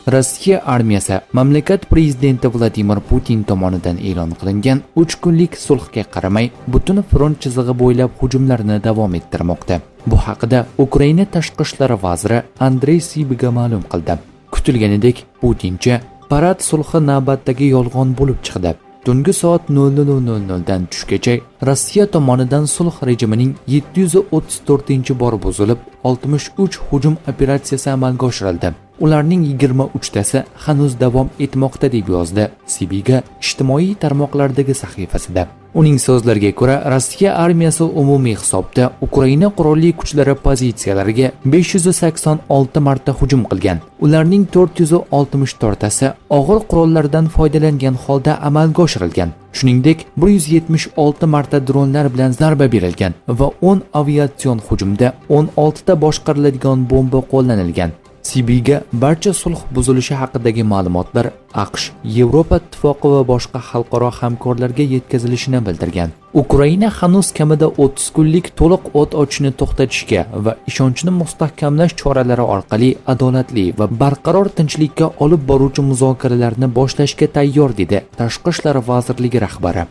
Rossiya armiyasi mamlakat prezidenti Vladimir Putin tomonidan e'lon qilingan 3 kunlik sulhga qaramay butun front chizig'i bo'ylab hujumlarni davom ettirmoqda. Bu haqida Ukraina tashqi ishlar vaziri Andrey Sybiga ma'lum qildi. Kutilganidek, Putincha parad sulhi navbatdagi yolg'on bo'lib chiqdi. Tungi soat 00:00 dan tushgacha Rossiya tomonidan sulh rejimining 734-bor buzilib, 63 hujum operatsiyasi amalga oshirildi. Ularning 23tasi hanuz davom etmoqda deb yozdi Sybiga ijtimoiy tarmoqlardagi sahifasida. Uning so'zlariga ko'ra, Rossiya armiyasi umumiy hisobda Ukraina qurolli kuchlari pozitsiyalariga 586 marta hujum qilgan. Ularning 464tasi og'ir qurollardan foydalangan holda amalga oshirilgan. Shuningdek, 176 marta dronlar bilan zarba berilgan va 10 aviatsion hujumda 16 ta boshqariladigan bomba qo'llanilgan. Sybiga barcha sulh buzilishi haqidagi ma'lumotlar AQSh, Yevropa ittifoqi va boshqa xalqaro hamkorlarga yetkazilishini bildirgan. Ukraina hanuz kamida 30 kunlik to'liq o't ochishni to'xtatishga va ishonchni mustahkamlash choralari orqali adolatli va barqaror tinchlikka olib boruvchi muzokaralarni boshlashga tayyor dedi Tashqi ishlar vazirligi rahbari.